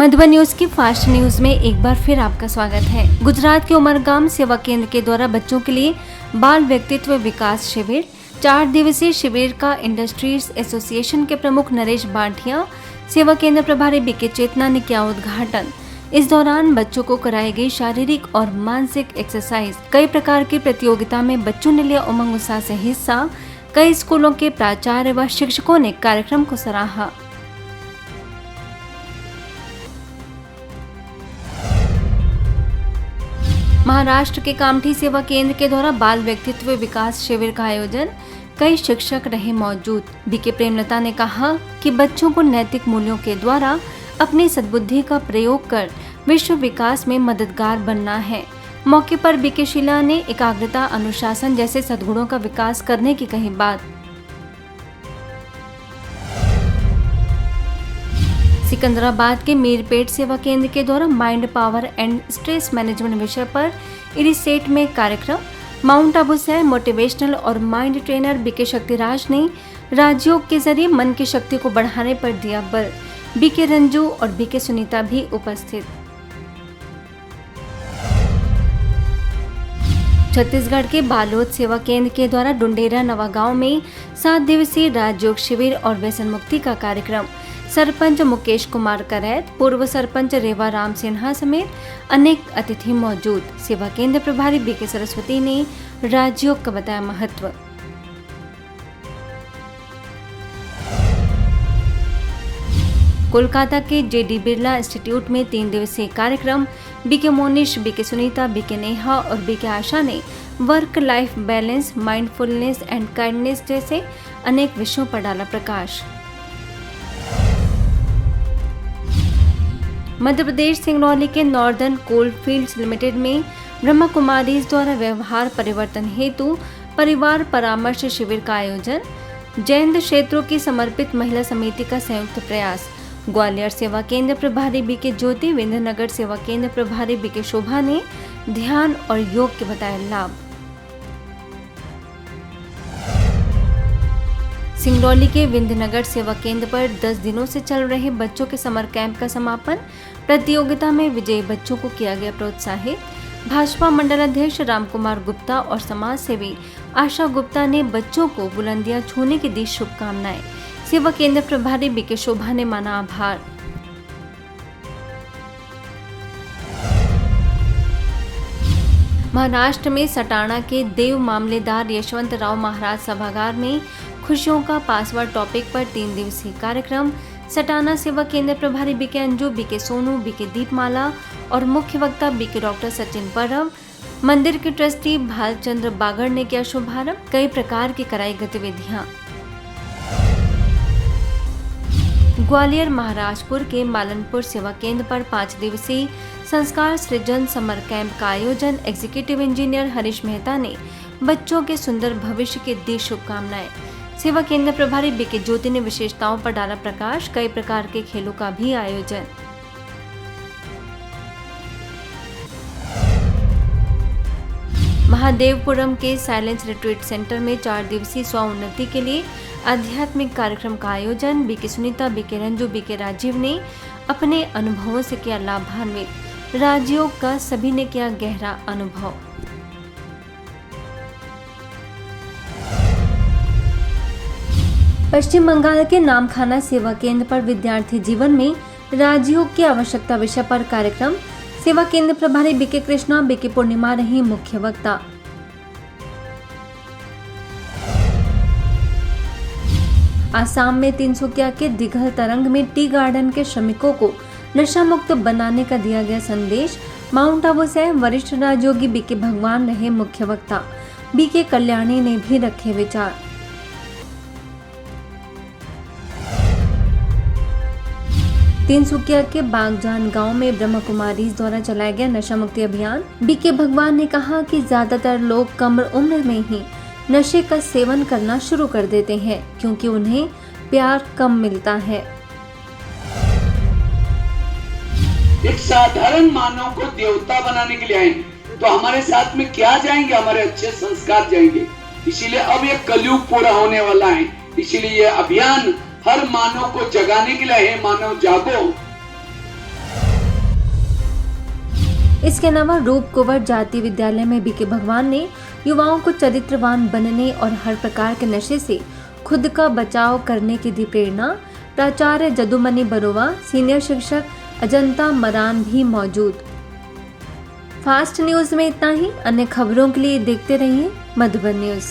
Madhuban news की fast news में एक बार फिर आपका स्वागत है। गुजरात के उमरगाम सेवा केंद्र के द्वारा बच्चों के लिए बाल व्यक्तित्व विकास शिविर 4 दिवसीय शिविर का इंडस्ट्रीज एसोसिएशन के प्रमुख नरेश बांठिया, सेवा केंद्र प्रभारी बीके चेतना ने किया उद्घाटन। इस दौरान बच्चों को कराई गई शारीरिक और मानसिक एक्सरसाइज, कई प्रकार की प्रतियोगिता में बच्चों ने लिया उमंग उत्साह से हिस्सा। कई स्कूलों के प्राचार्य व शिक्षकों ने कार्यक्रम को सराहा। महाराष्ट्र के कामठी सेवा केंद्र के द्वारा बाल व्यक्तित्व विकास शिविर का आयोजन, कई शिक्षक रहे मौजूद। बीके प्रेमलता ने कहा कि बच्चों को नैतिक मूल्यों के द्वारा अपनी सद्बुद्धि का प्रयोग कर विश्व विकास में मददगार बनना है। मौके पर बीके शीला ने एकाग्रता, अनुशासन जैसे सद्गुणों का विकास करने की कही बात। सिकंदराबाद के मीरपेट सेवा केंद्र के द्वारा mind power and stress management विषय पर इरिसेट में कार्यक्रम। माउंट आबू से मोटिवेशनल और माइंड ट्रेनर बीके शक्तिराज ने राजयोग के जरिए मन की शक्ति को बढ़ाने पर दिया बल। बीके रंजू और बीके सुनीता भी उपस्थित। छत्तीसगढ़ के बालोद सेवा केंद्र के द्वारा डुंडेरा नवागांव में 7 दिवसीय राजयोग शिविर और व्यसन मुक्ति का कार्यक्रम। सरपंच मुकेश कुमार करैत, पूर्व सरपंच रेवा राम सिन्हा समेत अनेक अतिथि मौजूद। सेवा केंद्र प्रभारी बीके सरस्वती ने राजयोग का बताया महत्व। कोलकाता के जेडी बिरला इंस्टीट्यूट में 3 दिवसीय कार्यक्रम। BK Monish, BK Sunita, BK Neha और बीके आशा ने work life balance, mindfulness and kindness जैसे अनेक विषयों पर डाला प्रकाश। मध्य प्रदेश सिंगरौली के नॉर्दर्न कोलफील्ड्स लिमिटेड में ब्रह्मा कुमारीज द्वारा व्यवहार परिवर्तन हेतु परिवार परामर्श शिविर का आयोजन। जैन क्षेत्रों की समर्पित महिला समिति का संयुक्त प्रयास। ग्वालियर सेवा केंद्र प्रभारी बीके ज्योति, विंध्यनगर सेवा केंद्र प्रभारी बीके शोभा ने ध्यान और योग के बताए लाभ। सिंगरौली के विंध्यनगर सेवा केंद्र पर 10 दिनों से चल रहे बच्चों के समर कैंप का समापन। प्रतियोगिता में विजयी बच्चों को किया गया प्रोत्साहित। भाजपा मंडल अध्यक्ष रामकुमार गुप्ता और समाज सेवी आशा गुप्ता ने बच्चों को बुलंदियां छूने की दी शुभकामनाएं। सेवा केंद्र प्रभारी बीके शोभा ने माना आभार। महाराष्ट्र में सटाणा के देव मामलेदार यशवंत राव महाराज सभागार में खुशियों का पासवर्ड टॉपिक पर 3 दिवसीय कार्यक्रम। सटाना सेवा केंद्र प्रभारी BK Anju, BK Sonu, BK Deepmala और मुख्य वक्ता बीके डॉक्टर सचिन परब। मंदिर के ट्रस्टी भालचंद्र बागड़ ने किया शुभारंभ। कई प्रकार की कराई गतिविधियां। ग्वालियर महाराजपुर के मालनपुर सेवा केंद्र पर 5 दिवसीय संस्कार सृजन समर कैंप का आयोजन। एग्जीक्यूटिव इंजीनियर हरीश मेहता ने बच्चों के सुंदर भविष्य की दी शुभकामनाएं। सेवा केंद्र प्रभारी बीके ज्योति ने विशेषताओं पर डाला प्रकाश। कई प्रकार के खेलों का भी आयोजन। महादेवपुरम के साइलेंस रिट्रीट सेंटर में 4 दिवसीय स्व उन्नति के लिए आध्यात्मिक कार्यक्रम का आयोजन। BK Sunita, BK Ranju, BK Rajeev ने अपने अनुभवों से किया लाभान्वित। राजयोग का सभी ने किया गहरा अनुभव। पश्चिम बंगाल के नामखाना सेवा केंद्र पर विद्यार्थी जीवन में राजयोग की आवश्यकता विषय पर कार्यक्रम। सेवा केंद्र प्रभारी बीके कृष्णा, बीके पूर्णिमा रही मुख्य वक्ता। आसाम में तिनसुकिया के दिघल तरंग में टी गार्डन के श्रमिकों को नशा मुक्त बनाने का दिया गया संदेश। माउंट आबू से वरिष्ठ राजयोगी बीके भगवान रहे मुख्य वक्ता। बीके कल्याणी ने भी रखे विचार। तिनसुकिया के बागजान गांव में ब्रह्मा कुमारीज द्वारा चलाया गया नशा मुक्ति अभियान। बीके भगवान ने कहा कि ज्यादातर लोग कम उम्र में ही नशे का सेवन करना शुरू कर देते हैं क्योंकि उन्हें प्यार कम मिलता है। एक साधारण मानव को देवता बनाने के लिए आएंगे तो हमारे साथ में क्या जाएंगे? हमारे अच्छे संस्कार जाएंगे। इसीलिए अब ये कलयुग पूरा होने वाला है। इसीलिए ये अभियान हर मानव को जगाने के लिए है। मानव जागो। इसके अलावा रूप कुंवर जाति विद्यालय में बीके भगवान ने युवाओं को चरित्रवान बनने और हर प्रकार के नशे से खुद का बचाव करने की दी प्रेरणा। प्राचार्य जदुमणि बरुआ, सीनियर शिक्षक अजंता मरान भी मौजूद। फास्ट न्यूज में इतना ही। अन्य खबरों के लिए देखते रहिए मधुबन न्यूज।